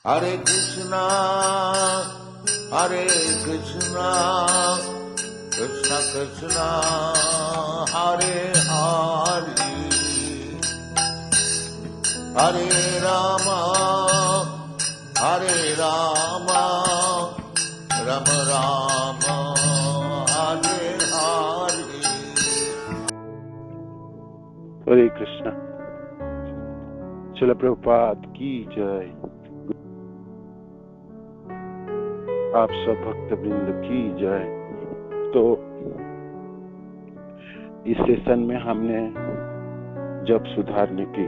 हरे कृष्णा कृष्णा कृष्णा हरे हरे हरे राम राम राम हरे हरे। हरे कृष्णा। श्रील प्रभुपाद की जय। आप सब भक्त वृंद की जय। तो इस सेशन में हमने जप सुधारने की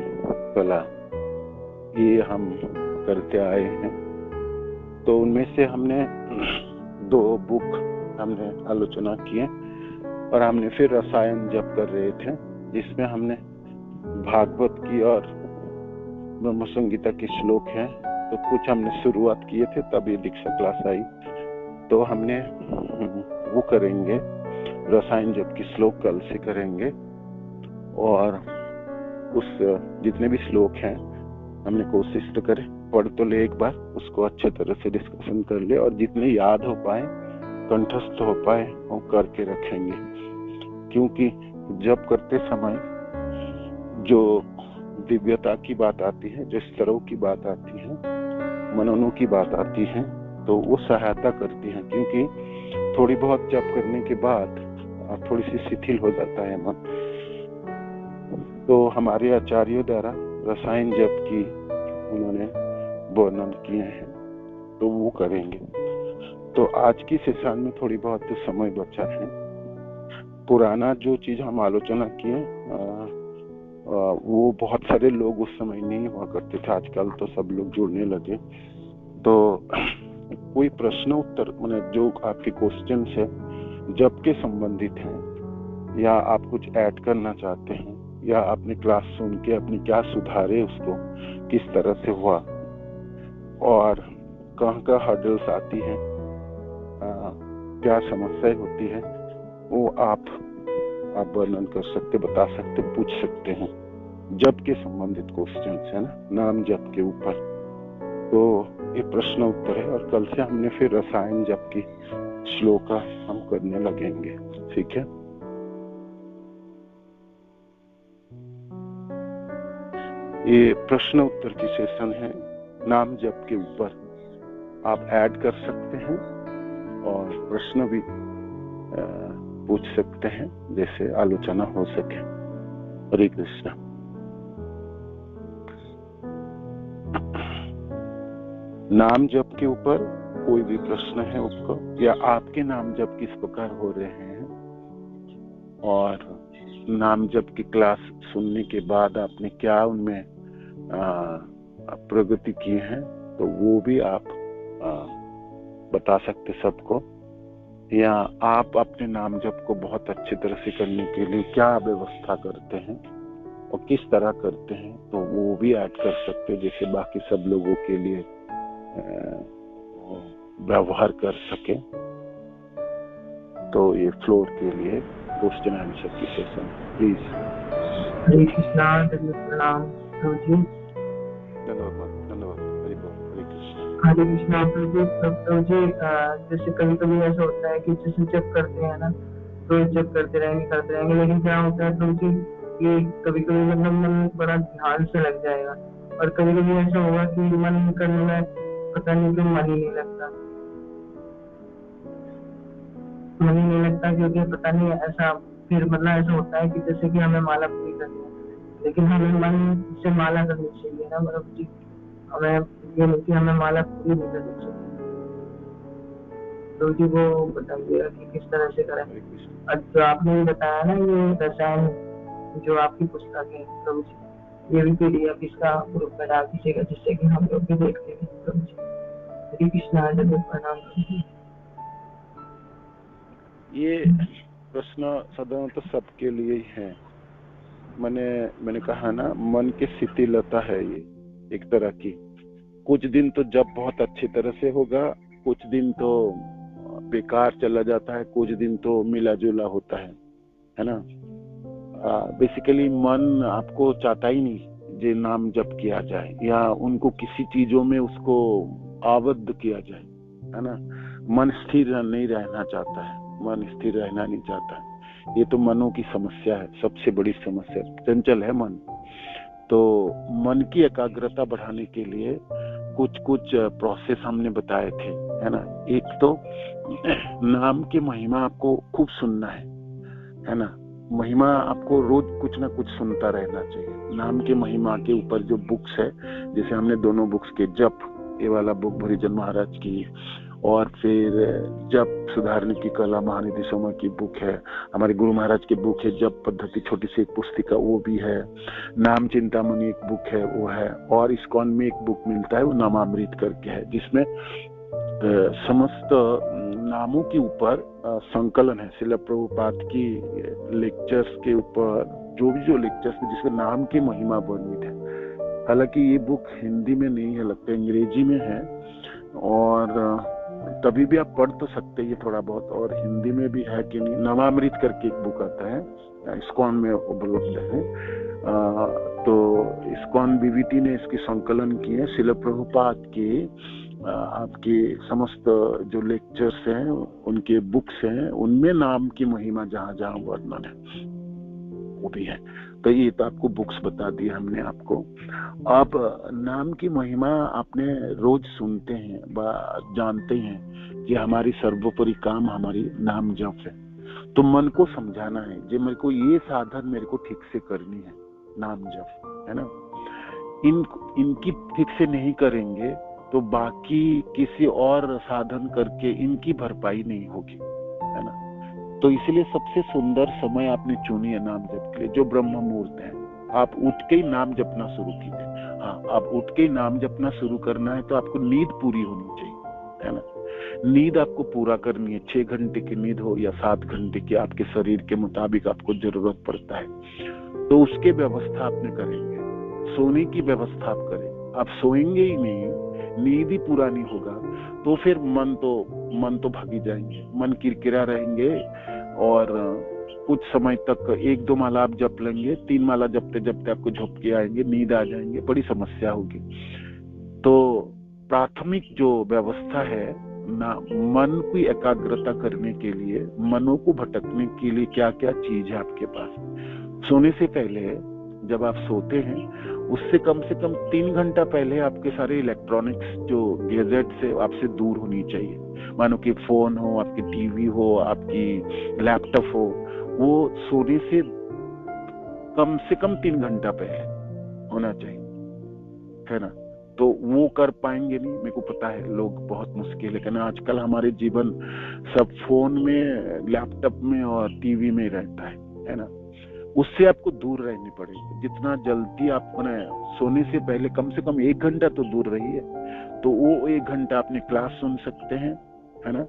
कला ये हम करते आए हैं। तो उनमें से हमने 2 बुक हमने आलोचना किए और हमने फिर रसायन जप कर रहे थे, जिसमें हमने भागवत की और ब्रह्म संगीता के श्लोक हैं। तो कुछ हमने शुरुआत किए थे, तब ये दीक्षा क्लास आई। तो हमने वो करेंगे, रसायन जप की श्लोक कल से करेंगे और उस जितने भी श्लोक हैं हमने कोशिश तो करें पढ़ तो ले, एक बार उसको अच्छे तरह से डिस्कशन कर ले और जितने याद हो पाए, कंठस्थ हो पाए वो करके रखेंगे। क्योंकि जप करते समय जो दिव्यता की बात आती है, जो स्तरों की बात आती है, मननों की बात आती है, तो वो सहायता करती है। क्योंकि थोड़ी बहुत जप करने के बाद थोड़ी सी शिथिल हो जाता है मन। तो हमारे आचार्यों द्वारा रसायन जप की उन्होंने वर्णन किए हैं, तो वो करेंगे। तो आज की सेशन में थोड़ी बहुत तो समय बचा है। पुराना जो चीज हम आलोचना किए वो बहुत सारे लोग उस समय नहीं हुआ करते थे, आजकल तो सब लोग जुड़ने लगे। तो कोई प्रश्न उत्तर मतलब जो आपके क्वेश्चन है जब के संबंधित हैं या आप कुछ ऐड करना चाहते हैं या आपने क्लास सुन के अपने क्या सुधारे, उसको किस तरह से हुआ और कहाँ हर्डल्स आती हैं, क्या समस्याएं होती है, वो आप वर्णन कर सकते, बता सकते, पूछ सकते हैं। जप के संबंधित क्वेश्चन है ना, नाम जप के ऊपर। तो ये प्रश्न उत्तर है और कल से हमने फिर रसायन जप की श्लोका हम करने लगेंगे। ठीक है। ये प्रश्न उत्तर की सेशन है। नाम जप के ऊपर आप ऐड कर सकते हैं और प्रश्न भी पूछ सकते हैं, जैसे आलोचना हो सके। हरे कृष्णा। नाम जप के ऊपर कोई भी प्रश्न है उसको, या आपके नाम जप किस प्रकार हो रहे हैं और नाम जप की क्लास सुनने के बाद आपने क्या उनमें प्रगति की है, तो वो भी आप बता सकते सबको। या आप अपने नाम जप को बहुत अच्छी तरह से करने के लिए क्या व्यवस्था करते हैं और किस तरह करते हैं, तो वो भी ऐड कर सकते हैं, जैसे बाकी सब लोगों के लिए व्यवहार कर सके। तो ये फ्लोर के लिए क्वेश्चन आंसर की सेशन, प्लीज। हरे कृष्णा। प्रणाम प्रभु जी। धन्यवाद। हरे कृष्णा प्रभु जी। जैसे कभी कभी ऐसा होता है कि जैसे जब करते हैं ना, तो जब करते रहेंगे, लेकिन क्या होता है प्रभु जी, ये कभी कभी मतलब मन बड़ा ध्यान से लग जाएगा और कभी कभी ऐसा होगा कि मन करने में पता नहीं क्यों मन ही नहीं लगता, क्योंकि पता नहीं ऐसा फिर मतलब ऐसा होता है कि जैसे कि हमें माला पूरी करनी है, लेकिन हमें मन से माला करनी चाहिए ना प्रभु जी। हमें ये नहीं कि हमें माला पूरी नहीं करनी चाहिए। तो जी वो बताइएगा कि किस तरह से करें। जो आपने भी बताया ना, ये रसायन जो आपकी पुस्तक है प्रभु जी, ये भी PDF इसका ग्रुप में डाल दीजिएगा, जिससे कि हम लोग भी देख लेंगे प्रभु जी। हरे कृष्णा। प्रणाम प्रभु जी। ये प्रश्न साधारण तो सबके लिए ही है। मैंने कहा ना, मन की शिथिलता है ये एक तरह की। कुछ दिन तो जब बहुत अच्छी तरह से होगा, कुछ दिन तो बेकार चला जाता है, कुछ दिन तो मिला जुला होता है ना। बेसिकली मन आपको चाहता ही नहीं जो नाम जप किया जाए, या उनको किसी चीजों में उसको आबद्ध किया जाए, है ना। मन स्थिर नहीं रहना चाहता है, मन स्थिर रहना नहीं चाहता है। ये तो मनों की समस्या है, सबसे बड़ी समस्या, चंचल है मन। तो मन की एकाग्रता बढ़ाने के लिए कुछ कुछ प्रोसेस हमने बताए थे, है ना। एक तो नाम की महिमा आपको खूब सुनना है ना। महिमा आपको रोज कुछ ना कुछ सुनता रहना चाहिए। नाम के महिमा के ऊपर जो बुक्स है, जैसे हमने दोनों बुक्स के जप, ये वाला बुक भरीजन महाराज की, और फिर जप सुधारने की कला महानिधि सोमा की बुक है, हमारे गुरु महाराज की बुक है जप पद्धति, छोटी सी एक पुस्तिका, वो भी है। नाम चिंतामणि एक बुक है, वो है। और इस्कॉन में एक बुक मिलता है, वो नामामृत करके है, जिसमें समस्त नामों के ऊपर संकलन है। श्रील प्रभुपाद की लेक्चर्स के ऊपर जो लेक्चर्स है जिसमें नाम की महिमा वर्णित है। हालांकि ये बुक हिंदी में नहीं है, लगता है अंग्रेजी में है, और तभी भी आप पढ़ तो सकते हैं ये थोड़ा बहुत। और हिंदी में भी है कि नहीं, नामामृत करके एक बुक आता है, इस्कॉन में उपलब्ध है। तो इस्कॉन बीवीटी ने इसकी संकलन की है। श्रील प्रभुपाद की आपके समस्त जो लेक्चर्स हैं, उनके बुक्स हैं, उनमें नाम की महिमा जहां जहां वर्णन है वो भी है। तो ये तो आपको बुक्स बता दी हमने आपको। अब नाम की महिमा आपने रोज सुनते हैं, जानते हैं कि हमारी सर्वोपरि काम हमारी नाम जप है। तो मन को समझाना है कि मेरे को ये साधन मेरे को ठीक से करनी है, नाम जप, है ना। इनकी ठीक से नहीं करेंगे तो बाकी किसी और साधन करके इनकी भरपाई नहीं होगी, है ना। तो इसलिए सबसे सुंदर समय आपने चुनी है नाम जप के लिए, जो ब्रह्म मुहूर्त है। आप उठ के ही नाम जपना शुरू कीजिए। हाँ, आप उठ के ही नाम जपना शुरू करना है तो आपको नींद पूरी होनी चाहिए, है ना। नींद आपको पूरा करनी है, 6 घंटे की नींद हो या 7 घंटे की, आपके शरीर के मुताबिक आपको जरूरत पड़ता है। तो उसके व्यवस्था आपने करेंगे। सोने की व्यवस्था आप करें। आप सोएंगे ही नहीं, नींद ही पूरा नहीं होगा, तो फिर मन तो भागी जाएंगे, मन किरकिरा रहेंगे, और कुछ समय तक 1-2 माला आप जप लेंगे, 3 माला जपते जपते आपको झपके आएंगे, नींद आ जाएंगे, बड़ी समस्या होगी। तो प्राथमिक जो व्यवस्था है ना, मन की एकाग्रता करने के लिए, मनों को भटकने के लिए क्या क्या चीज है आपके पास। सोने से पहले जब आप सोते हैं, उससे कम से कम 3 घंटा पहले आपके सारे इलेक्ट्रॉनिक्स जो गैजेट से आपसे दूर होनी चाहिए। मानो कि फोन हो, आपकी टीवी हो, आपकी लैपटॉप हो, वो सोने से कम 3 घंटा पहले होना चाहिए, है ना। तो वो कर पाएंगे नहीं, मेरे को पता है, लोग बहुत मुश्किल है, लेकिन आजकल हमारे जीवन सब फोन में, लैपटॉप में और टीवी में रहता है ना। उससे आपको दूर रहनी पड़ेगी। जितना जल्दी आप सोने से पहले कम से कम 1 घंटा तो दूर रहिए। तो वो 1 घंटा अपनी क्लास सुन सकते हैं, है ना।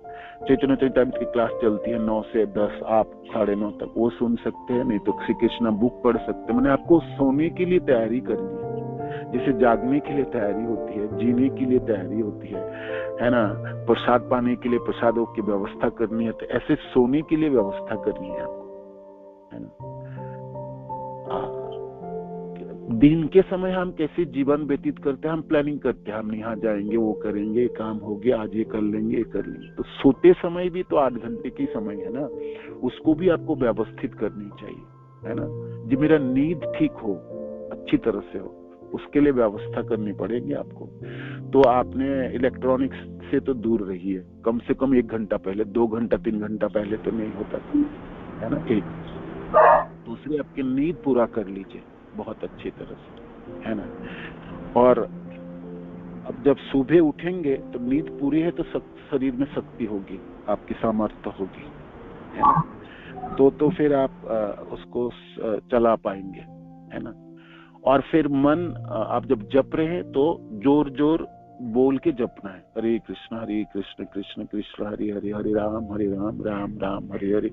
चैतन्य चरितामृत की क्लास चलती है 9 से 10, आप 9:30 तक वो सुन सकते हैं। नहीं तो श्री कृष्णा बुक पढ़ सकते हैं। मैंने आपको सोने के लिए तैयारी करनी है, जैसे जागने के लिए तैयारी होती है, जीने के लिए तैयारी होती है ना। प्रसाद पाने के लिए प्रसादों की व्यवस्था करनी है, तो ऐसे सोने के लिए व्यवस्था करनी है आपको, है ना। दिन के समय हम कैसे जीवन व्यतीत करते हैं, हम प्लानिंग करते हैं, हम यहाँ जाएंगे, वो करेंगे, काम हो गया, आज ये कर लेंगे, ये कर लेंगे। तो सोते समय भी तो 8 घंटे की समय है ना, उसको भी आपको व्यवस्थित करनी चाहिए, है ना। जो मेरा नींद ठीक हो, अच्छी तरह से हो, उसके लिए व्यवस्था करनी पड़ेगी आपको। तो आपने इलेक्ट्रॉनिक्स से तो दूर रहिए, कम से कम 1 घंटा पहले, 2 घंटा 3 घंटा पहले तो नहीं होता, है ना। एक दूसरे, आपकी नींद पूरा कर लीजिए बहुत अच्छी तरह से, है ना। और अब जब सुबह उठेंगे तो नींद पूरी है तो शरीर में शक्ति होगी, आपकी सामर्थ्य होगी, है ना। तो फिर आप उसको चला पाएंगे, है ना। और फिर मन, आप जब जप रहे हैं तो जोर जोर बोल के जपना है, हरे कृष्ण कृष्ण कृष्ण हरे हरे, हरे राम राम राम हरे हरे।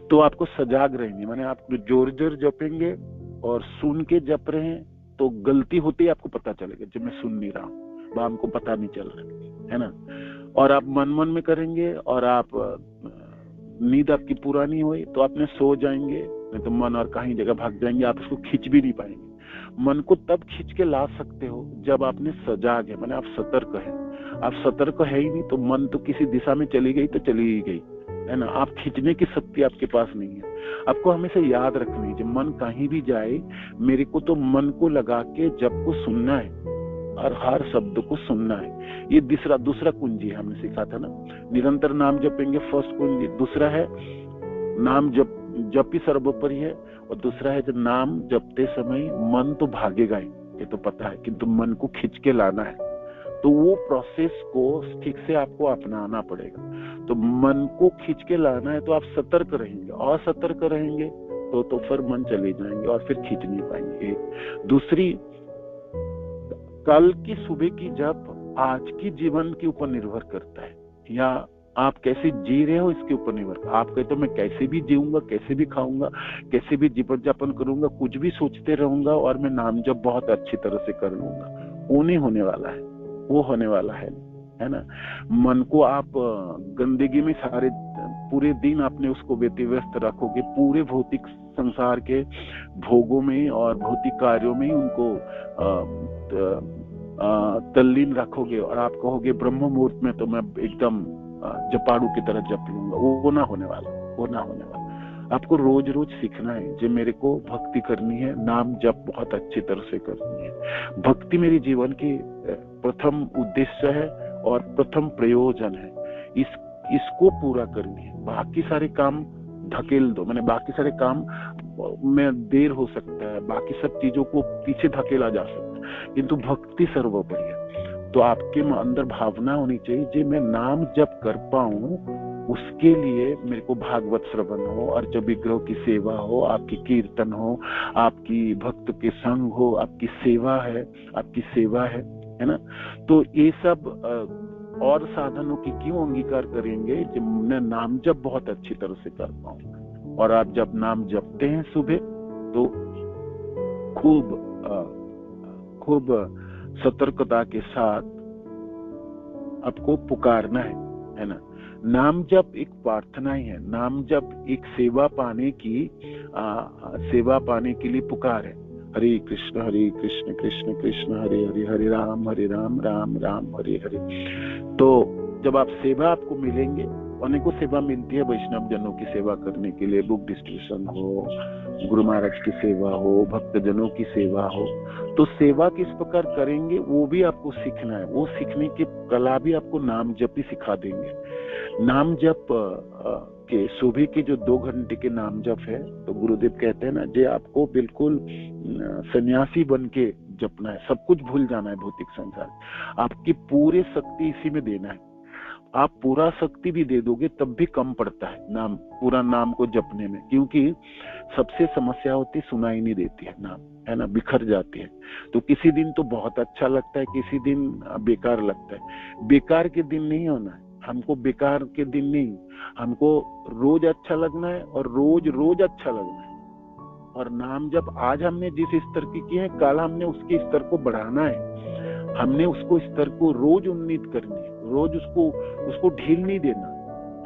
तो आपको सजाग रहेंगे, माने आप जोर जोर जपेंगे और सुन के जप रहे हैं तो गलती होती है आपको पता चलेगा, जब मैं सुन नहीं रहा हूँ, हमको पता नहीं चल रहा है ना। और आप मन मन में करेंगे और आप नींद आपकी पूरा नहीं हुई तो आपने सो जाएंगे, नहीं तो मन और कहीं जगह भाग जाएंगे, आप उसको खींच भी नहीं पाएंगे। मन को तब खींच के ला सकते हो जब आपने सजाग है, माने आप सतर्क है। आप सतर्क है ही नहीं तो मन तो किसी दिशा में चली गई तो चली ही गई, है ना। आप खींचने की शक्ति आपके पास नहीं है। आपको हमेशा याद रखनी है, जब मन कहीं भी जाए मेरे को तो मन को लगा के जब को सुनना है और हर शब्द को सुनना है। ये दूसरा कुंजी हमने सीखा था ना, निरंतर नाम जपेंगे फर्स्ट कुंजी, दूसरा है नाम जप ही सर्वोपरि है, और दूसरा है जब नाम जपते समय मन तो भागेगा ही, ये तो पता है, किंतु मन को खींच के लाना है। तो वो प्रोसेस को ठीक से आपको अपनाना पड़ेगा। तो मन को खींच के लाना है तो आप सतर्क रहेंगे, असतर्क रहेंगे तो फिर मन चले जाएंगे और फिर खींच नहीं पाएंगे। दूसरी, कल की सुबह की जप आज की जीवन के ऊपर निर्भर करता है, या आप कैसे जी रहे हो इसके ऊपर निर्भर। आप कहते तो मैं कैसे भी जीऊंगा, कैसे भी खाऊंगा, कैसे भी जीवन यापन करूंगा, कुछ भी सोचते रहूंगा और मैं नाम जप बहुत अच्छी तरह से कर लूंगा, वो नहीं होने वाला है, वो होने वाला है ना। मन को आप गंदगी में सारे पूरे दिन आपने उसको व्यस्त रखोगे, पूरे भौतिक संसार के भोगों में और भौतिक कार्यों में उनको तल्लीन रखोगे और आप कहोगे ब्रह्म मुहूर्त में तो मैं एकदम जपाड़ू की तरह जप लूंगा, वो ना होने वाला, वो ना होने वाला। आपको रोज रोज सीखना है, जो मेरे को भक्ति करनी है, नाम जप बहुत अच्छी तरह से करनी है। भक्ति मेरे जीवन की प्रथम उद्देश्य है और प्रथम प्रयोजन है, इसको पूरा करनी है। बाकी सारे काम धकेल दो, मैंने बाकी सारे काम में देर हो सकता है, बाकी सब चीजों को पीछे धकेला जा सकता है, किंतु भक्ति सर्वोपरि है। तो आपके अंदर भावना होनी चाहिए जो मैं नाम जप कर पाऊं, उसके लिए मेरे को भागवत श्रवण हो, अर्च विग्रह की सेवा हो, आपकी कीर्तन हो, आपकी भक्त के संग हो, आपकी सेवा है ना। तो ये सब और साधनों की क्यों अंगीकार करेंगे जब मैं नाम जप बहुत अच्छी तरह से कर पाऊं। और आप जब नाम जपते हैं सुबह तो खूब सतर्कता के साथ आपको पुकारना है ना। नाम जप एक प्रार्थना ही है, नाम जप एक सेवा पाने के लिए पुकार है। हरे कृष्ण कृष्ण कृष्ण हरे हरे, हरे राम राम राम हरे हरे। तो जब आप सेवा आपको मिलेंगे, अनेकों सेवा मिलती है वैष्णव जनों की सेवा करने के लिए, बुक डिस्ट्रीब्यूशन हो, गुरु महाराज की सेवा हो, भक्त जनों की सेवा हो। तो सेवा किस प्रकार करेंगे वो भी आपको सीखना है, वो सीखने की कला भी आपको नाम जप ही सिखा देंगे। नाम जप के सुबह के जो 2 घंटे के नाम जप है, तो गुरुदेव कहते हैं ना, जे आपको बिल्कुल सन्यासी बन के जपना है, सब कुछ भूल जाना है भौतिक संसार, आपकी पूरी शक्ति इसी में देना है। आप पूरा शक्ति भी दे दोगे तब भी कम पड़ता है नाम, पूरा नाम को जपने में, क्योंकि सबसे समस्या होती सुनाई नहीं देती है नाम, है ना, बिखर जाती है। तो किसी दिन तो बहुत अच्छा लगता है, किसी दिन बेकार लगता है। बेकार के दिन नहीं होना है हमको, बेकार के दिन नहीं, हमको रोज अच्छा लगना है और रोज रोज अच्छा लगना है। और नाम जब आज हमने जिस स्तर की है, कल हमने उसके स्तर को बढ़ाना है, हमने उसको स्तर को रोज उन्नीत करनी है, रोज उसको ढील नहीं देना,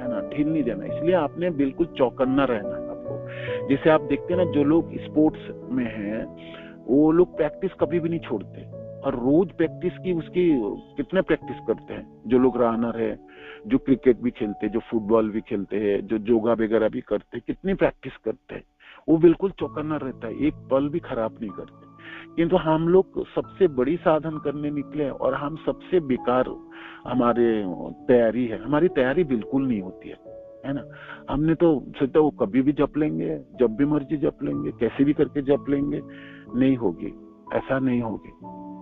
है ना, ढील नहीं देना। इसलिए आपने बिल्कुल चौकन्ना रहना है आपको। जैसे आप देखते हैं ना, जो लोग स्पोर्ट्स में हैं वो लोग प्रैक्टिस कभी भी नहीं छोड़ते, और रोज प्रैक्टिस की उसकी कितने प्रैक्टिस करते हैं। जो लोग रनर है, जो क्रिकेट भी खेलते हैं, जो फुटबॉल भी खेलते हैं, जो योगा वगैरह भी करते हैं, कितनी प्रैक्टिस करते हैं, वो बिल्कुल चौकन्ना रहता है, एक पल भी खराब नहीं करते। किंतु हम लोग सबसे बड़ी साधन करने निकले और हम सबसे बेकार हमारे तैयारी है, हमारी तैयारी बिल्कुल नहीं होती है ना। हमने तो सोचा वो कभी भी जप लेंगे, जब भी मर्जी जप लेंगे, कैसे भी करके जप लेंगे, नहीं होगी, ऐसा नहीं होगी,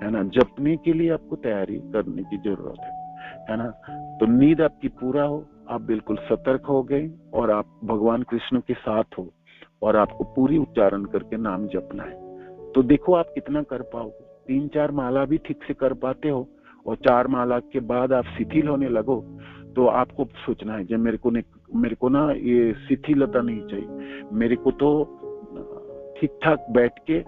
है ना। जपने के लिए आपको तैयारी करने की जरूरत है ना। तो नींद आपकी पूरा हो, आप बिल्कुल सतर्क हो गए और आप भगवान कृष्ण के साथ हो और आपको पूरी उच्चारण करके नाम जपना है। तो देखो आप कितना कर पाओगे। 3-4 माला भी ठीक से कर पाते हो और 4 माला के बाद आप शिथिल होने लगो, तो आपको सोचना है, जब मेरे को ना ये शिथिलता नहीं चाहिए, मेरे को तो ठीक ठाक बैठ के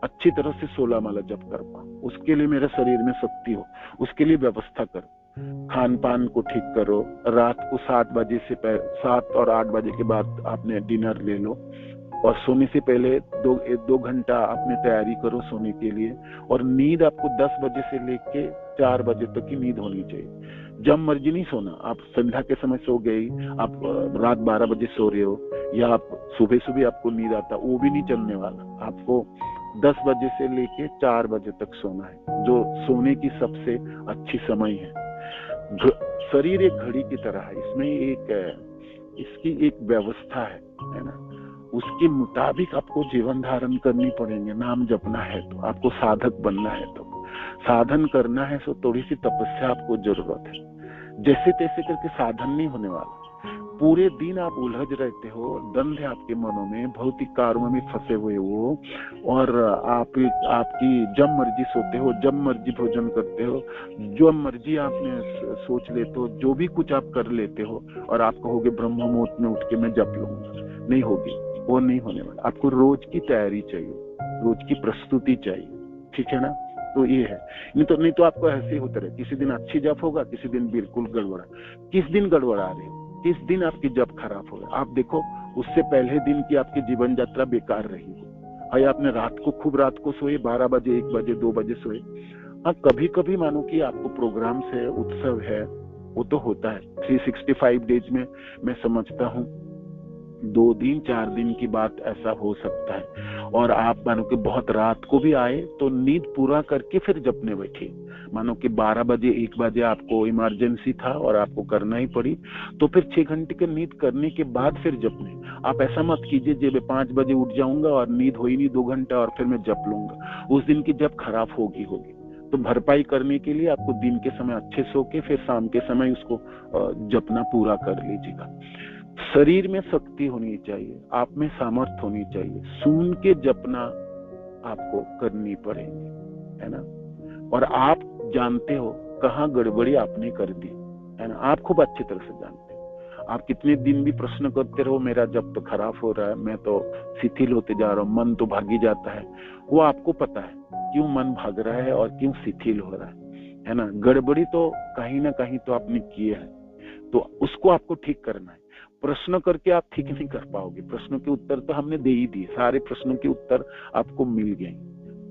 अच्छी तरह से 16 माला जप कर पाऊं, उसके लिए मेरे शरीर में शक्ति हो, उसके लिए व्यवस्था करो, खान पान को ठीक करो, रात को 7 बजे से 7 और 8 बजे के बाद आपने डिनर ले लो, और सोने से पहले 2 घंटा आपने तैयारी करो सोने के लिए। और नींद आपको 10 बजे से लेके 4 बजे तक की नींद होनी चाहिए। जब मर्जी नहीं सोना। आप संध्या के समय सो गई, आप रात 12 बजे सो रहे हो, या आप सुबह आपको नींद आता, वो भी नहीं चलने वाला। आपको 10 बजे से लेके 4 बजे तक सोना है, जो सोने की सबसे अच्छी समय है। शरीर एक घड़ी की तरह है, इसमें इसकी एक व्यवस्था है ना। उसके मुताबिक आपको जीवन धारण करनी पड़ेंगे। नाम जपना है तो, आपको साधक बनना है तो, साधन करना है तो थोड़ी सी तपस्या आपको जरूरत है। जैसे तैसे करके साधन नहीं होने वाला। पूरे दिन आप उलझ रहते हो, द्वंद है आपके मनों में, भौतिक कार्यों में फंसे हुए हो, और आपकी जब मर्जी सोते हो, जब मर्जी भोजन करते हो, जो मर्जी आपने सोच लेते हो, जो भी कुछ आप कर लेते हो, और आप कहोगे ब्रह्म मुहूर्त में उठ के मैं जप लूंगा, नहीं होगी, वो नहीं होने वाला। आपको रोज की तैयारी चाहिए, रोज की प्रस्तुति चाहिए, ठीक है ना। तो ये है, नहीं तो आपको ऐसे ही होता रहे, किसी दिन अच्छी जप होगा, किसी दिन बिल्कुल गड़बड़ा। किस दिन गड़बड़ा रहे हो, किस दिन आपकी जप खराब होगा, आप देखो उससे पहले दिन की आपकी जीवन यात्रा बेकार रही हो। हाय आपने रात को सोए, 12 बजे, 1 बजे, 2 बजे सोए। हाँ, कभी कभी मानो कि आपको प्रोग्राम से उत्सव है, वो तो होता है। 365 डेज में मैं समझता हूँ 2 दिन 4 दिन की बात ऐसा हो सकता है। और आप मानो कि बहुत रात को भी आए तो नींद पूरा करके फिर जपने बैठे। मानो कि 12 बजे 1 बजे आपको इमरजेंसी था और आपको करना ही पड़ी, तो फिर 6 घंटे की नींद करने के बाद फिर जपने। आप ऐसा मत कीजिए जब 5 बजे उठ जाऊंगा और नींद हो ही नहीं 2 घंटा और फिर मैं जप लूंगा, उस दिन की जप खराब होगी। तो भरपाई करने के लिए आपको दिन के समय अच्छे सो के फिर शाम के समय उसको जपना पूरा कर लीजिएगा। शरीर में शक्ति होनी चाहिए, आप में सामर्थ्य होनी चाहिए, सुन के जपना आपको करनी पड़ेगी, है ना। और आप जानते हो कहाँ गड़बड़ी आपने कर दी, है ना। आप खूब अच्छी तरह से जानते हो। आप कितने दिन भी प्रश्न करते रहो मेरा जप तो खराब हो रहा है, मैं तो शिथिल होते जा रहा हूँ, मन तो भागी जाता है। वो आपको पता है क्यों मन भाग रहा है और क्यों शिथिल हो रहा है ना। गड़बड़ी तो कहीं ना कहीं तो आपने की है, तो उसको आपको ठीक करना है। प्रश्न करके आप ठीक नहीं कर पाओगे। प्रश्नों के उत्तर तो हमने दे ही दिए, सारे प्रश्नों के उत्तर आपको मिल गए।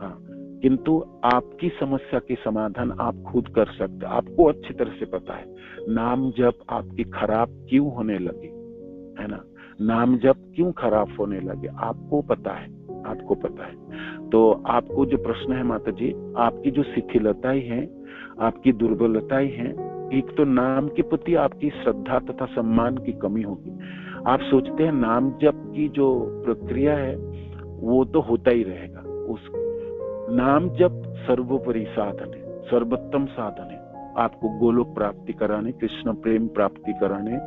हाँ, किंतु आपकी समस्या के समाधान आप खुद कर सकते। आपको अच्छी तरह से पता है नाम जप आपकी खराब क्यों होने लगी, है ना। नाम जप क्यों खराब होने लगे आपको पता है, आपको पता है। तो आपको जो प्रश्न है माता जी, आपकी जो शिथिलताएं हैं, आपकी दुर्बलताएं हैं, एक तो नाम के प्रति आपकी श्रद्धा तथा सम्मान की कमी होगी। आप सोचते हैं नाम जप की जो प्रक्रिया है वो तो होता ही रहेगा। उस नाम जप सर्वोपरि साधन है, सर्वोत्तम साधन है। आपको गोलोक प्राप्ति कराने, कृष्ण प्रेम प्राप्ति कराने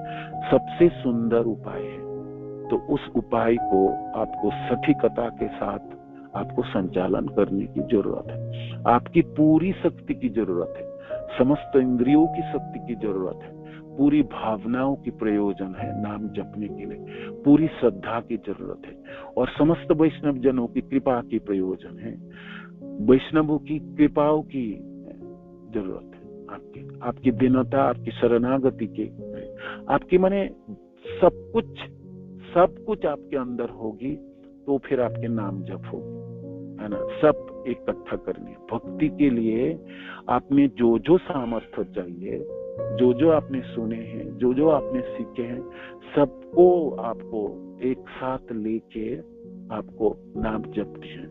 सबसे सुंदर उपाय है। तो उस उपाय को आपको सटीकता के साथ आपको संचालन करने की जरूरत है। आपकी पूरी शक्ति की जरूरत है, समस्त इंद्रियों की शक्ति की जरूरत है, पूरी भावनाओं की प्रयोजन है नाम जपने के लिए, पूरी श्रद्धा की जरूरत है, और समस्त वैष्णव जनों की कृपा की प्रयोजन है। वैष्णवों की कृपाओं की जरूरत है, आपकी दीनता, आपकी शरणागति के, आपकी माने सब कुछ आपके अंदर होगी तो फिर आपके नाम जप होगी, है ना। सब इकट्ठा करनी है। भक्ति के लिए आपने जो सामर्थ्य चाहिए, जो आपने सुने हैं, जो आपने सीखे हैं, सबको आपको एक साथ लेके आपको नाम जपते हैं।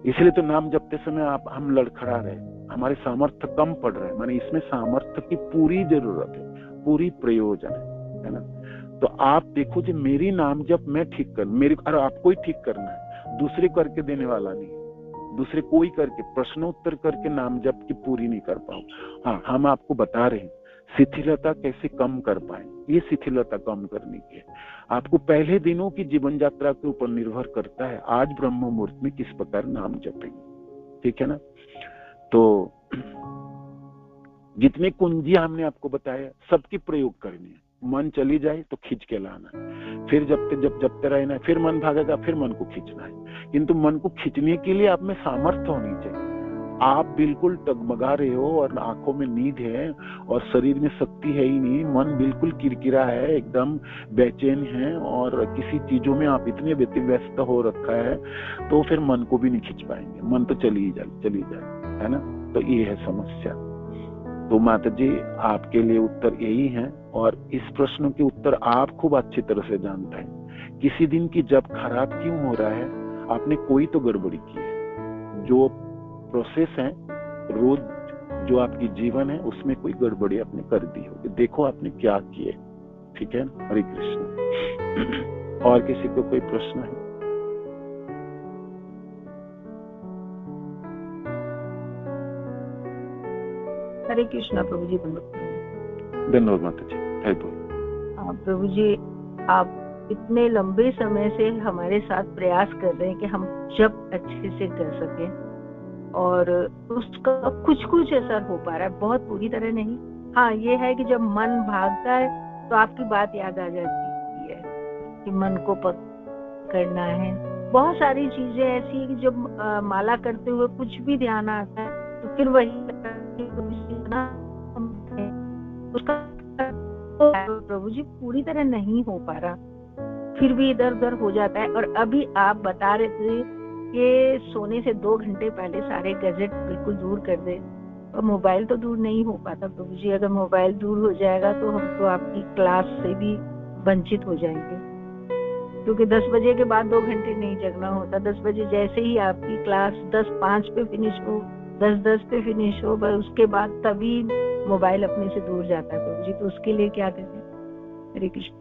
इसलिए तो नाम जपते समय हम लड़खड़ा रहे, हमारे सामर्थ्य कम पड़ रहा है। माने इसमें सामर्थ्य की पूरी जरूरत है, पूरी प्रयोजन है ना। तो आप देखो जी, मेरी नाम जप मैं ठीक कर, मेरे और आपको ही ठीक करना है, दूसरे करके देने वाला नहीं है। दूसरे कोई करके प्रश्नोत्तर करके नाम जप की पूरी नहीं कर पाओ। हाँ, हम आपको बता रहे हैं शिथिलता कैसे कम कर पाए। ये शिथिलता कम करने की है, आपको पहले दिनों की जीवन यात्रा के ऊपर निर्भर करता है। आज ब्रह्म मुहूर्त में किस प्रकार नाम जपेंगे, ठीक है ना। तो जितने कुंजी हमने आपको बताया सबकी प्रयोग करनी है। मन चली जाए तो खींच के लाना है, फिर जपते रहना है, फिर मन भागेगा, फिर मन को खींचना है। किंतु मन को खींचने के लिए आप में सामर्थ्य होनी चाहिए। आप बिल्कुल टगमगा रहे हो और आंखों में नींद है और शरीर में शक्ति है ही नहीं, मन बिल्कुल किरकिरा है, एकदम बेचैन है और किसी चीजों में आप इतने व्यस्त हो रखा है, तो फिर मन को भी नहीं खींच पाएंगे, मन तो चली जाए, है ना। तो ये है समस्या। तो माता जी आपके लिए उत्तर यही है, और इस प्रश्न के उत्तर आप खूब अच्छी तरह से जानते हैं। किसी दिन की जब खराब क्यों हो रहा है, आपने कोई तो गड़बड़ी की है। जो प्रोसेस है रोज जो आपकी जीवन है उसमें कोई गड़बड़ी आपने कर दी होगी, देखो आपने क्या किए। ठीक है, हरे कृष्ण। और किसी को कोई प्रश्न है? हरे कृष्णा प्रभु जी। धन्यवाद माता जी। हरे बोल। प्रभु जी, आप इतने लंबे समय से हमारे साथ प्रयास कर रहे हैं कि हम जब अच्छे से कर सके, और उसका कुछ असर हो पा रहा है, बहुत पूरी तरह नहीं। हाँ, ये है कि जब मन भागता है तो आपकी बात याद आ जाती है कि मन को पकड़ना है। बहुत सारी चीजें ऐसी है कि जब माला करते हुए कुछ भी ध्यान आता है तो फिर वही उसका प्रभु जी पूरी तरह नहीं हो पा रहा, फिर भी इधर उधर हो जाता है। और अभी आप बता रहे थे कि सोने से 2 घंटे पहले सारे गैजेट बिल्कुल दूर कर दे, और मोबाइल तो दूर नहीं हो पाता प्रभु जी। अगर मोबाइल दूर हो जाएगा तो हम तो आपकी क्लास से भी वंचित हो जाएंगे, क्योंकि 10 बजे के बाद 2 घंटे नहीं जगना होता। 10 बजे जैसे ही आपकी क्लास 10:05 पे फिनिश हो, 10:10 पे फिनिश हो, बस उसके बाद तभी मोबाइल अपने से दूर जाता है प्रभु जी। तो उसके लिए क्या करें? हरे कृष्ण।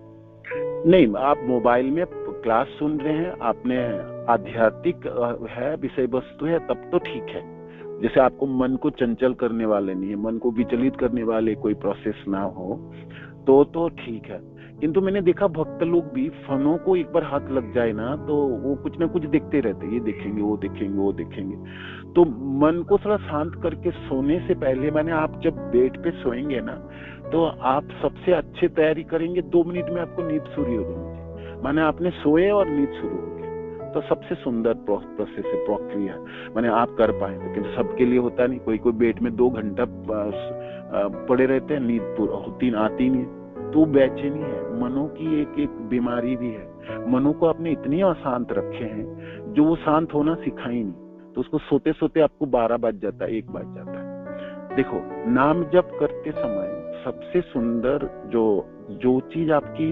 नहीं, आप मोबाइल में क्लास सुन रहे हैं, आपने आध्यात्मिक है विषय वस्तु है, तब तो ठीक है। जैसे आपको मन को चंचल करने वाले नहीं है, मन को विचलित करने वाले कोई प्रोसेस ना हो, तो ठीक है। किंतु मैंने देखा भक्त लोग भी फनों को एक बार हाथ लग जाए ना तो वो कुछ ना कुछ देखते रहते, ये देखेंगे वो देखेंगे वो देखेंगे। तो मन को थोड़ा शांत करके सोने से पहले, मैंने आप जब बेड पे सोएंगे ना तो आप सबसे अच्छी तैयारी करेंगे, 2 मिनट में आपको नींद शुरू हो जाएगी। माने आपने सोए और नींद शुरू हो गया, तो सबसे सुंदर प्रोसेस है, प्रक्रिया मैंने आप कर पाएंगे। लेकिन सबके लिए होता नहीं, कोई बेड में 2 घंटा पड़े रहते हैं, नींद पूरा होती आती नहीं, तो बेचैनी है। मनो की एक बीमारी भी है। मनो को आपने इतने अशांत रखे हैं, जो वो शांत होना सिखा ही नहीं, तो उसको सोते सोते आपको 12 बज जाता है, 1 बज जाता है। देखो, नाम जप करते समय सबसे सुंदर जो चीज आपकी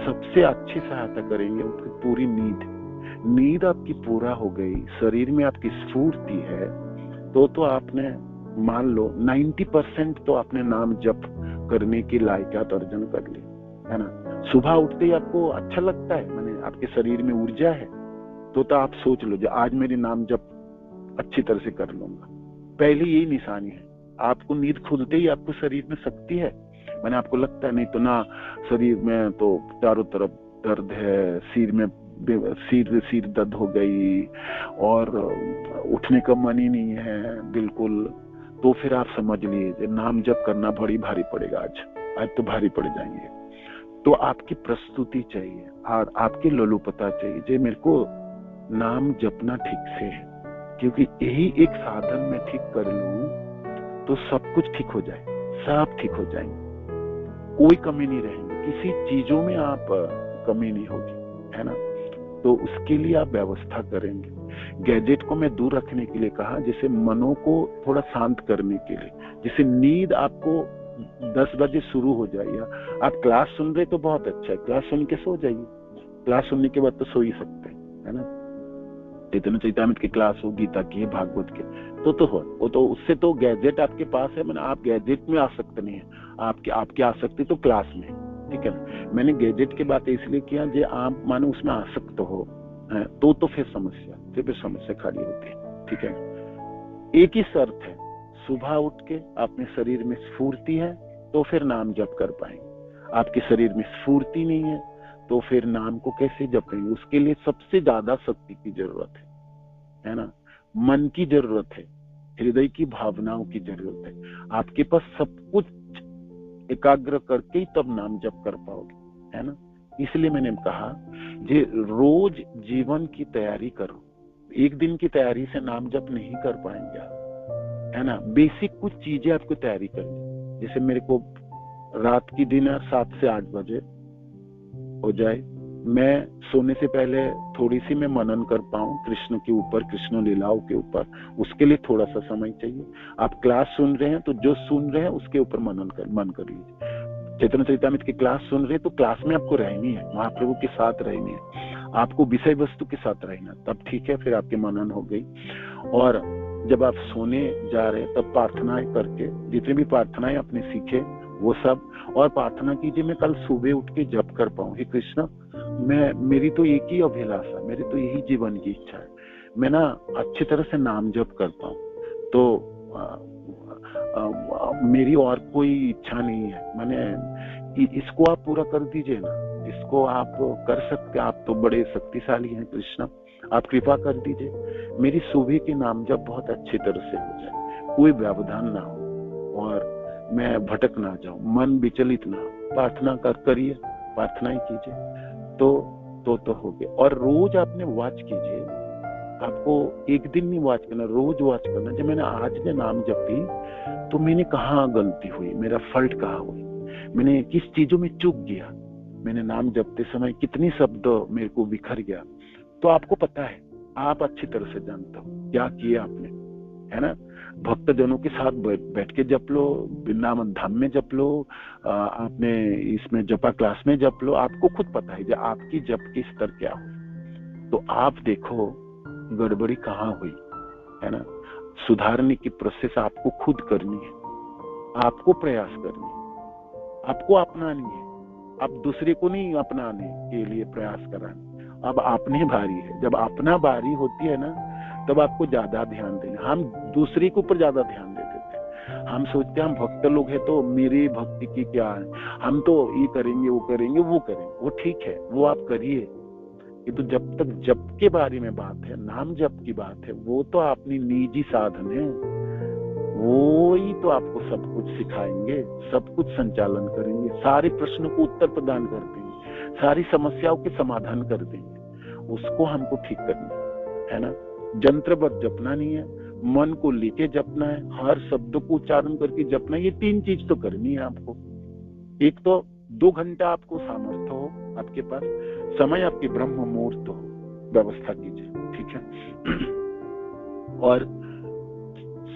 सबसे अच्छी सहायता करेंगे, उसकी पूरी नींद आपकी पूरा हो गई, शरीर में आपकी स्फूर्ति है, तो आपने मान लो 90% तो आपने नाम जप करने की लायकात अर्जन कर ली, है ना। सुबह उठते ही आपको अच्छा लगता है, माने आपके शरीर में ऊर्जा है, तो आप सोच लो जो आज मेरी नाम जप अच्छी तरह से कर लूंगा। पहले यही निशानी है। आपको नींद खुलते ही आपको शरीर में शक्ति है, मैंने आपको लगता है, नहीं तो ना शरीर में तो चारों तरफ दर्द है, सिर दर्द हो गई और उठने का मन ही नहीं है बिल्कुल, तो फिर आप समझ लीजिए नाम जप करना बड़ी भारी पड़ेगा। आज तो भारी पड़ जाएंगे। तो आपकी प्रस्तुति चाहिए और आपकी लोलुपता चाहिए, जो मेरे को नाम जपना ठीक से है, क्योंकि यही एक साधन में ठीक कर लूं तो सब कुछ ठीक हो जाए, सब ठीक हो जाएंगे, कोई कमी नहीं रहेगी, किसी चीजों में आप कमी नहीं होगी, है ना। तो उसके लिए आप व्यवस्था करेंगे। गैजेट को मैं दूर रखने के लिए कहा, जैसे मनों को थोड़ा शांत करने के लिए, जैसे नींद आपको 10 बजे शुरू हो जाए, या आप क्लास सुन रहे तो बहुत अच्छा है, क्लास सुन के सो जाइए, क्लास सुनने के बाद तो सो ही सकते हैं, है ना। चैतन्य चैतामृत की क्लास हो, गीता की, भागवत के, तो हो, वो तो उससे तो गैजेट आपके पास है, मैंने आप गैजेट में आसक्त नहीं है, आपकी आसक्ति तो क्लास में, ठीक है ना। मैंने गैजेट की बात इसलिए किया जो आप मानो उसमें आसक्त हो, तो फिर समस्या खड़ी होती है, ठीक है। एक ही शर्त है, सुबह उठ के अपने शरीर में स्फूर्ति है तो फिर नाम जप कर पाएंगे। आपके शरीर में स्फूर्ति नहीं है तो फिर नाम को कैसे जपेंगे। उसके लिए सबसे ज्यादा शक्ति की जरूरत है ना, मन की जरूरत है, हृदय की भावनाओं की जरूरत है। आपके पास सब कुछ एकाग्र करके ही तब नाम जप कर पाओगे, है ना। इसलिए मैंने कहा जे रोज जीवन की तैयारी करो, एक दिन की तैयारी से नाम जप नहीं कर पाएंगे आप, है ना। बेसिक कुछ चीजें आपको तैयारी करनी, जैसे मेरे को रात की डिनर 7 से 8 बजे हो जाए, मैं सोने से पहले थोड़ी सी मैं मनन कर पाऊं कृष्ण के ऊपर, कृष्ण लीलाओं के ऊपर, उसके लिए थोड़ा सा समय चाहिए। आप क्लास सुन रहे हैं तो जो सुन रहे हैं उसके ऊपर मन कर लीजिए। चैतन्य चरितामृत की क्लास सुन रहे हैं तो क्लास में आपको रहनी है, महाप्रभु के साथ रहनी है, आपको विषय वस्तु के साथ रहना, तब ठीक है, फिर आपकी मनन हो गई। और जब आप सोने जा रहे हैं तब प्रार्थनाएं करके, जितनी भी प्रार्थनाएं आपने सीखे वो सब, और प्रार्थना कीजिए मैं कल सुबह उठ के जप कर पाऊं। हे कृष्ण, मेरी तो एक ही अभिलाषा, मेरी तो यही जीवन की इच्छा है, मैं ना अच्छी तरह से नाम जप कर पाऊं, तो मेरी और कोई इच्छा नहीं है। मैंने इसको आप पूरा कर दीजिए ना, इसको आप कर सकते, आप तो बड़े शक्तिशाली हैं कृष्ण, आप कृपा कर दीजिए मेरी सुबह के नाम जप बहुत अच्छी तरह से हो जाए, कोई व्यवधान ना हो और मैं भटक ना जाऊं, मन विचलित ना हो। प्रार्थना करिए, प्रार्थनाएं कीजिए, तो हो गया। और रोज आपने वॉच कीजिए, आपको एक दिन नहीं वॉच करना, रोज वॉच करना। जब मैंने आज ने नाम जपी तो मैंने कहाँ गलती हुई, मेरा फॉल्ट कहाँ हुई, मैंने किस चीजों में चूक गया, मैंने नाम जपते समय कितनी शब्द मेरे को बिखर गया, तो आपको पता है, आप अच्छी तरह से जानते हो क्या किया आपने, है ना। भक्त जनों के साथ बैठ के जप लो, वृंदावन धाम में जप लो, आपने इसमें जपा क्लास में जप लो, आपको खुद पता है जो आपकी जप की स्तर क्या हुई। तो आप देखो गड़बड़ी कहाँ हुई, है ना। सुधारने की प्रोसेस आपको खुद करनी है, आपको प्रयास करनी है, आपको अपनानी है, आप दूसरे को नहीं अपनाने के लिए प्रयास कराने। अब अपने बारी है, जब अपना बारी होती है ना तब आपको ज्यादा ध्यान देना। हम दूसरे के ऊपर ज्यादा ध्यान दे देते हैं, हम सोचते हैं हम भक्त लोग हैं तो मेरी भक्ति की क्या है, हम तो ये करेंगे वो करेंगे वो करेंगे, वो ठीक है, वो आप करिए, ये तो जब तक जप के बारे में बात है, नाम जप की बात है, वो तो अपनी निजी साधन है, वो ही तो आपको सब कुछ सिखाएंगे, सब कुछ संचालन करेंगे, सारे प्रश्नों को उत्तर प्रदान कर देंगे, सारी समस्याओं के समाधान कर देंगे। उसको हमको ठीक करना है ना। जंत्रवत जपना नहीं है, मन को लेके जपना है, हर शब्द को उच्चारण करके जपना है। ये 3 चीज तो करनी है आपको। एक तो 2 घंटा आपको सामर्थ्य हो, आपके पास समय, आपके ब्रह्म मुहूर्त हो, व्यवस्था कीजिए, ठीक है। और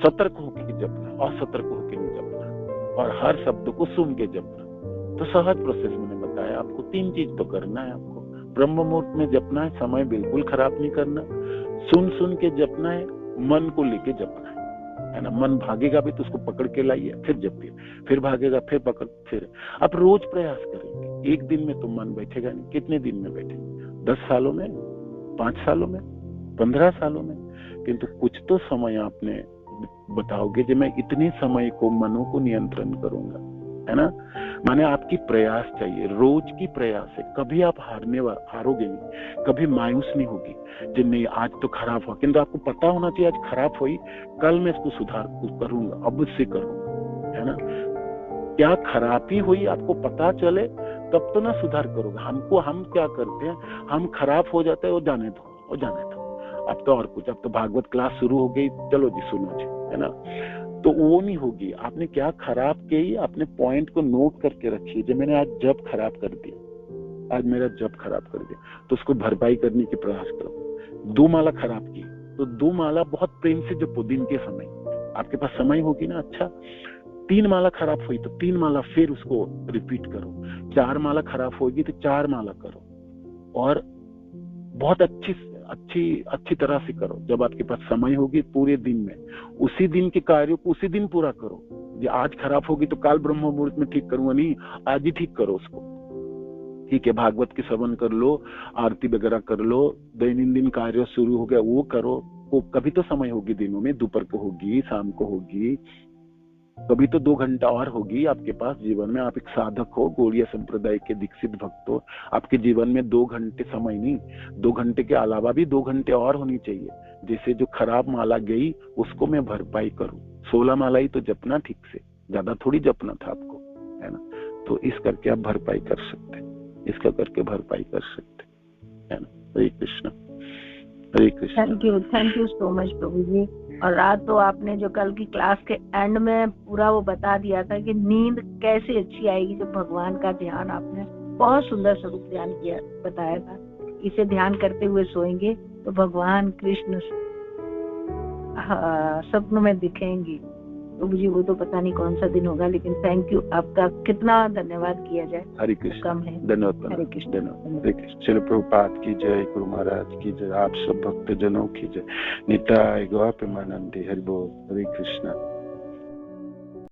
सतर्क होकर जपना, असतर्क होकर नहीं जपना, और हर शब्द को सुन के जपना। तो सहज प्रोसेस मैंने बताया आपको, 3 चीज तो करना है आपको। ब्रह्म मुहूर्त में जपना है, समय बिल्कुल खराब नहीं करना, सुन के जपना है, मन को लेके जपना है ना। मन भागेगा भी तो उसको पकड़ के लाइए, फिर जपिए, फिर भागेगा फिर पकड़, फिर आप रोज प्रयास करेंगे। एक दिन में तो मन बैठेगा नहीं, कितने दिन में बैठेगा, 10 सालों में, 5 सालों में, 15 सालों में, किंतु कुछ तो समय आपने बताओगे कि मैं इतने समय को मनों को नियंत्रण करूंगा, है ना। माने आपकी प्रयास चाहिए, रोज की प्रयास है। कभी आप हारोगे नहीं, कभी मायूस नहीं होगी कि नहीं आज तो खराब हुआ, किंतु आपको पता होना चाहिए आज खराब हुई, कल मैं इसको सुधार करूंगा, अवश्य करूंगा, है ना। क्या खराबी हुई आपको पता चले तब तो ना सुधार करोगे। हम क्या करते हैं, हम खराब हो जाते हैं, वो जाने दो, अब तो और कुछ, अब तो भागवत क्लास शुरू हो गई, चलो जी सुनो जी, है ना। तो वो नहीं होगी। आपने क्या खराब की, अपने पॉइंट को नोट करके रखिए, जब मैंने आज जब खराब कर दिया, आज मेरा जब खराब कर दिया, तो उसको भरपाई करने की प्रयास करो। 2 माला खराब की तो 2 माला बहुत प्रेम से जपो, दिन के समय आपके पास समय होगी ना। अच्छा 3 माला खराब हुई तो 3 माला फिर उसको रिपीट करो। 4 माला खराब होगी तो 4 माला करो, और बहुत अच्छी तरह से करो। जब आपके पास समय होगी पूरे दिन में, उसी दिन के कार्यों को उसी दिन पूरा करो। जो आज खराब होगी तो काल ब्रह्म मुहूर्त में ठीक करूंगा, नहीं, आज ही ठीक करो उसको, ठीक है। भागवत के श्रवण कर लो, आरती वगैरह कर लो, दैनंदिन कार्य शुरू हो गया वो करो। कभी तो समय होगी दिनों में, दोपहर को होगी, शाम को होगी, कभी तो 2 घंटा और होगी आपके पास जीवन में। आप एक साधक हो, गौड़ीय संप्रदाय के दीक्षित भक्त हो, आपके जीवन में 2 घंटे समय नहीं, 2 घंटे के अलावा भी 2 घंटे और होनी चाहिए। जैसे जो खराब माला गई उसको मैं भरपाई करूं। 16 माला ही तो जपना, ठीक से, ज्यादा थोड़ी जपना था आपको, है ना। तो इस करके आप भरपाई कर सकते हैं, इसका करके भरपाई कर सकते हैं, है ना। Hare Krishna, Hare Krishna. Thank you so much प्रभु जी। और रात तो आपने जो कल की क्लास के एंड में पूरा वो बता दिया था कि नींद कैसे अच्छी आएगी जब भगवान का ध्यान आपने बहुत सुंदर स्वरूप ध्यान किया बताया था। इसे ध्यान करते हुए सोएंगे तो भगवान कृष्ण सपनों में दिखेंगे। तो मुझे वो तो पता नहीं कौन सा दिन होगा, लेकिन थैंक यू, आपका कितना धन्यवाद किया जाए हरे कृष्ण, कम है। धन्यवाद। हरे कृष्ण, धन्यवाद। हरे कृष्ण। श्रील प्रभुपाद की जय, गुरु महाराज की जय, आप सब भक्त जनों की जय। निताय गौर प्रेमानंदी। हरि बोल। हरे कृष्ण।